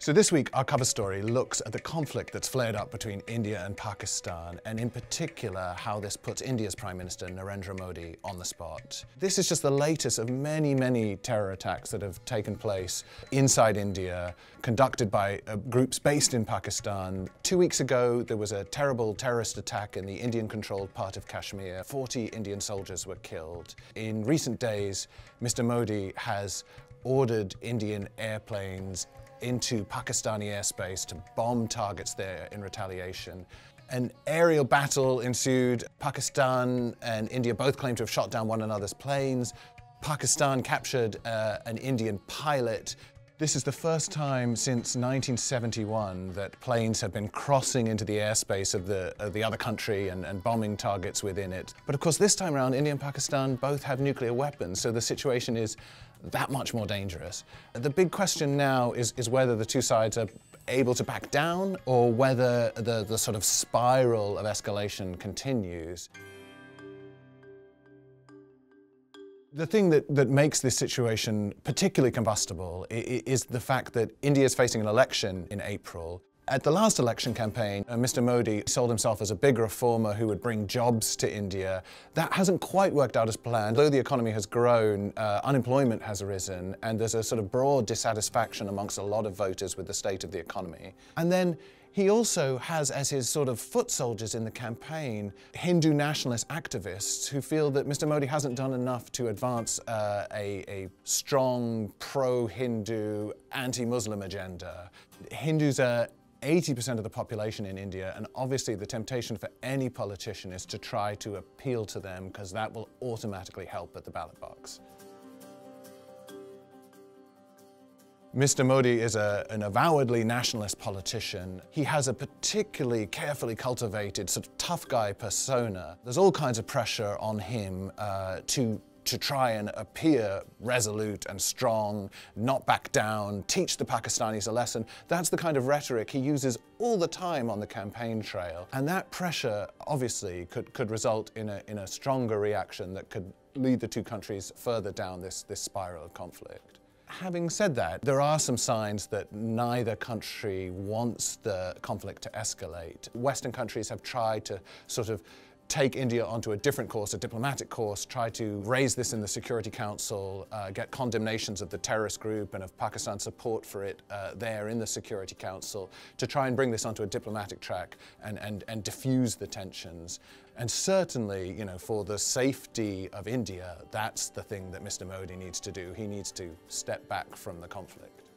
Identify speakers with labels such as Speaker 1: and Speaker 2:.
Speaker 1: So this week, our cover story looks at the conflict that's flared up between India and Pakistan, and in particular, how this puts India's Prime Minister, Narendra Modi, on the spot. This is just the latest of many, many terror attacks that have taken place inside India, conducted by groups based in Pakistan. 2 weeks ago, there was a terrible terrorist attack in the Indian-controlled part of Kashmir. 40 Indian soldiers were killed. In recent days, Mr. Modi has ordered Indian airplanes into Pakistani airspace to bomb targets there in retaliation. An aerial battle ensued. Pakistan and India both claim to have shot down one another's planes. Pakistan captured an Indian pilot. This is the first time since 1971 that planes have been crossing into the airspace of the other country and bombing targets within it. But of course, this time around, India and Pakistan both have nuclear weapons, so the situation is that much more dangerous. The big question now is whether the two sides are able to back down or whether the sort of spiral of escalation continues. The thing that makes this situation particularly combustible is the fact that India is facing an election in April. At the last election campaign, Mr. Modi sold himself as a big reformer who would bring jobs to India. That hasn't quite worked out as planned. Though the economy has grown, unemployment has risen, and there's a sort of broad dissatisfaction amongst a lot of voters with the state of the economy. And then he also has as his sort of foot soldiers in the campaign Hindu nationalist activists who feel that Mr. Modi hasn't done enough to advance a strong pro-Hindu, anti-Muslim agenda. Hindus are 80% of the population in India, and obviously the temptation for any politician is to try to appeal to them because that will automatically help at the ballot box. Mr. Modi is an avowedly nationalist politician. He has a particularly carefully cultivated sort of tough guy persona. There's all kinds of pressure on him to try and appear resolute and strong, not back down, teach the Pakistanis a lesson. That's the kind of rhetoric he uses all the time on the campaign trail. And that pressure, obviously, could result in a stronger reaction that could lead the two countries further down this spiral of conflict. Having said that, there are some signs that neither country wants the conflict to escalate. Western countries have tried to sort of take India onto a different course, a diplomatic course, try to raise this in the Security Council, get condemnations of the terrorist group and of Pakistan's support for it there in the Security Council, to try and bring this onto a diplomatic track and diffuse the tensions. And certainly, you know, for the safety of India, that's the thing that Mr. Modi needs to do. He needs to step back from the conflict.